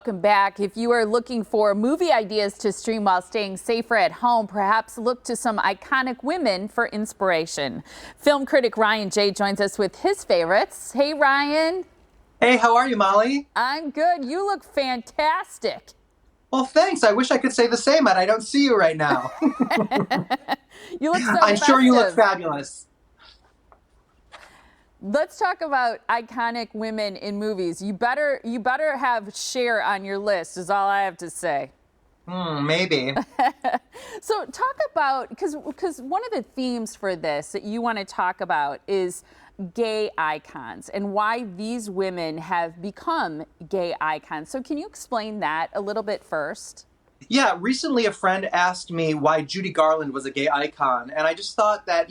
welcome back. If you are looking for movie ideas to stream while staying safer at home, perhaps look to some iconic women for inspiration. Film critic Ryan J. joins us with his favorites. Hey, Ryan. Hey, how are you, Molly? I'm good. You look fantastic. Well, thanks. I wish I could say the same, and I don't see you right now. You look so I'm sure you look festive. fabulous. Let's talk about iconic women in movies. You better have Cher on your list, is all I have to say. Maybe. So talk about, because one of the themes for this that you want to talk about is gay icons and why these women have become gay icons. So can you explain that a little bit first? Yeah, recently a friend asked me why Judy Garland was a gay icon, and I just thought that,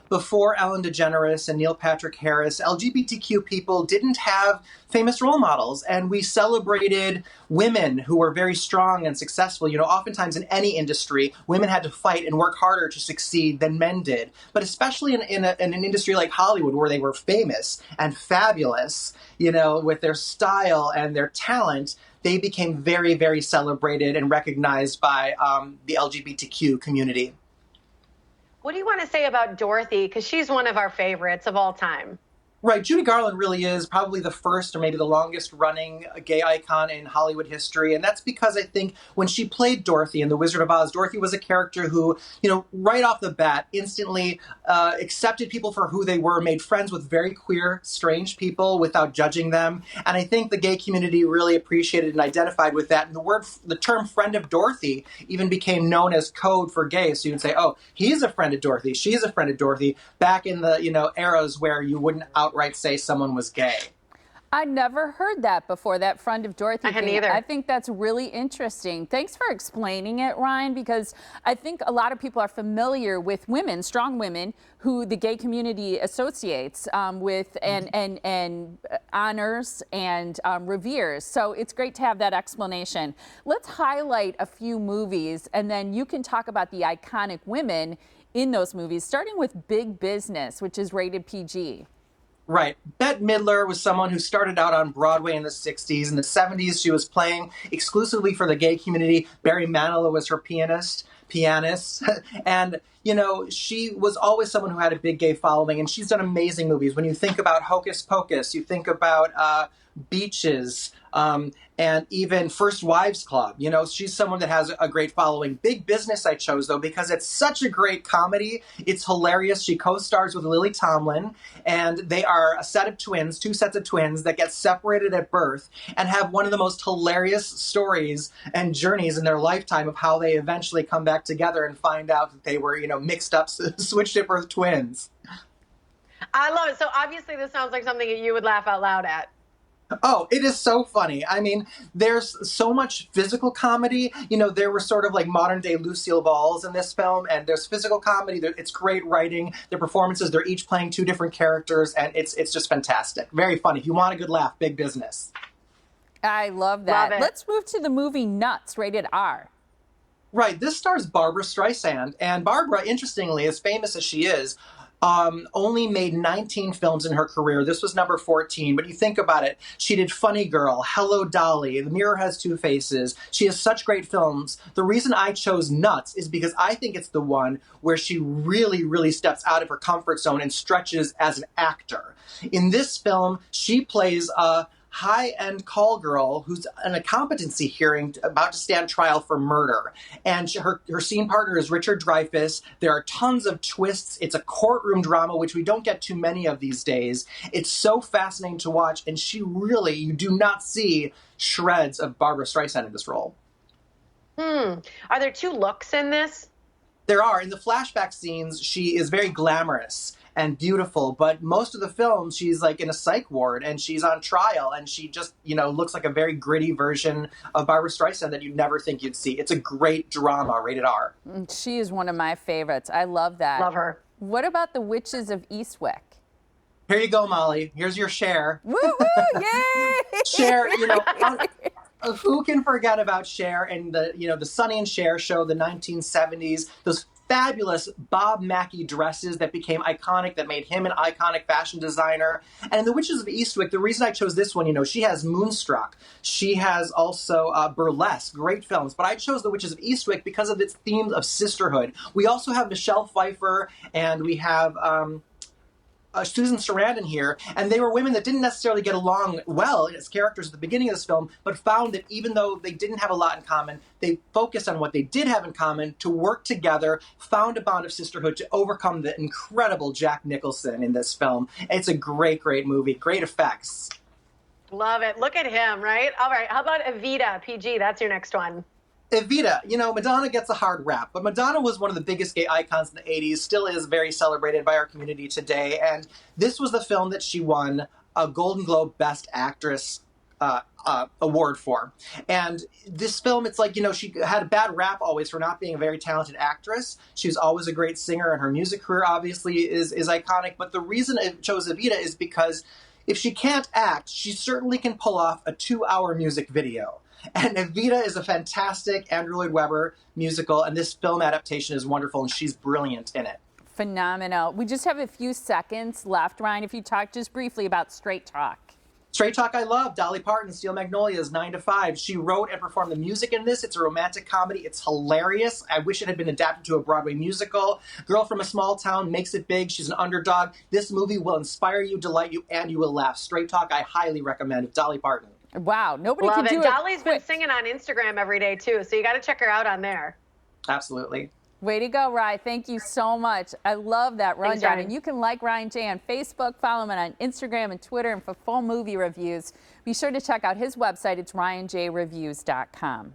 before Ellen DeGeneres and Neil Patrick Harris, LGBTQ people didn't have famous role models, and we celebrated women who were very strong and successful. Oftentimes in any industry, women had to fight and work harder to succeed than men did, but especially in an industry like Hollywood, where they were famous and fabulous, with their style and their talent. They became very, very celebrated and recognized by the LGBTQ community. What do you want to say about Dorothy? Because she's one of our favorites of all time. Right. Judy Garland really is probably the first or maybe the longest running gay icon in Hollywood history. And that's because I think when she played Dorothy in The Wizard of Oz, Dorothy was a character who, right off the bat, instantly accepted people for who they were, made friends with very queer, strange people without judging them. And I think the gay community really appreciated and identified with that. And the term friend of Dorothy even became known as code for gay. So you'd say, oh, he's a friend of Dorothy. She's a friend of Dorothy, back in the, eras where you wouldn't outright say someone was gay. I never heard that before, that friend of Dorothy thing. Neither. I think that's really interesting. Thanks for explaining it, Ryan, because I think a lot of people are familiar with women, strong women, who the gay community associates with and honors and reveres. So it's great to have that explanation. Let's highlight a few movies, and then you can talk about the iconic women in those movies, starting with Big Business, which is rated PG. Right. Bette Midler was someone who started out on Broadway in the 60s. In the 70s, she was playing exclusively for the gay community. Barry Manilow was her pianist. And, she was always someone who had a big gay following, and she's done amazing movies. When you think about Hocus Pocus, you think about Beaches, and even First Wives Club. She's someone that has a great following. Big Business I chose, though, because it's such a great comedy. It's hilarious. She co-stars with Lily Tomlin, and they are a set of twins, two sets of twins that get separated at birth and have one of the most hilarious stories and journeys in their lifetime of how they eventually come back together and find out that they were, mixed up, switched at birth twins. I love it. So obviously this sounds like something that you would laugh out loud at. Oh, it is so funny. I mean, there's so much physical comedy. There were sort of like modern day Lucille Balls in this film, and there's physical comedy. It's great writing. The performances, they're each playing two different characters, and it's just fantastic. Very funny. If you want a good laugh, Big Business. I love that. Love it. Let's move to the movie Nuts, rated R. Right. This stars Barbra Streisand, and Barbara, interestingly, as famous as she is, only made 19 films in her career. This was number 14. But you think about it, she did Funny Girl, Hello Dolly, The Mirror Has Two Faces. She has such great films. The reason I chose Nuts is because I think it's the one where she really, really steps out of her comfort zone and stretches as an actor. In this film, she plays a high-end call girl who's in a competency hearing about to stand trial for murder. And her scene partner is Richard Dreyfuss. There are tons of twists. It's a courtroom drama, which we don't get too many of these days. It's so fascinating to watch, and you do not see shreds of Barbra Streisand in this role. Are there two looks in this? There are. In the flashback scenes, she is very glamorous and beautiful, but most of the film, she's like in a psych ward and she's on trial, and she just, looks like a very gritty version of Barbra Streisand that you'd never think you'd see. It's a great drama, rated R. She is one of my favorites. I love that. Love her. What about The Witches of Eastwick? Here you go, Molly. Here's your Cher. Woo woo! Yay! Cher, who can forget about Cher and the Sonny and Cher show, the 1970s, those fabulous Bob Mackie dresses that became iconic, that made him an iconic fashion designer. And in The Witches of Eastwick, the reason I chose this one, she has Moonstruck. She has also Burlesque, great films. But I chose The Witches of Eastwick because of its themes of sisterhood. We also have Michelle Pfeiffer, and we have Susan Sarandon here, and they were women that didn't necessarily get along well as characters at the beginning of this film, but found that even though they didn't have a lot in common, they focused on what they did have in common to work together, found a bond of sisterhood to overcome the incredible Jack Nicholson in this film. It's a great, great movie, great effects. Love it. Look at him, right? All right, how about Evita, PG? That's your next one. Evita, Madonna gets a hard rap, but Madonna was one of the biggest gay icons in the 80s, still is very celebrated by our community today, and this was the film that she won a Golden Globe Best Actress award for. And this film, it's like, she had a bad rap always for not being a very talented actress. She was always a great singer, and her music career obviously is iconic, but the reason I chose Evita is because if she can't act, she certainly can pull off a 2-hour music video. And Evita is a fantastic Andrew Lloyd Webber musical, and this film adaptation is wonderful, and she's brilliant in it. Phenomenal. We just have a few seconds left, Ryan, if you talk just briefly about Straight Talk. Straight Talk I love. Dolly Parton, Steel Magnolias, 9 to 5. She wrote and performed the music in this. It's a romantic comedy. It's hilarious. I wish it had been adapted to a Broadway musical. Girl from a small town makes it big. She's an underdog. This movie will inspire you, delight you, and you will laugh. Straight Talk I highly recommend. Dolly Parton. Wow, nobody Love can do it. Dolly's been singing on Instagram every day, too, so you got to check her out on there. Absolutely. Way to go, Ryan. Thank you so much. I love that rundown. Thanks, Ryan. And you can like Ryan J on Facebook, follow him on Instagram and Twitter, and for full movie reviews, be sure to check out his website. It's ryanjreviews.com.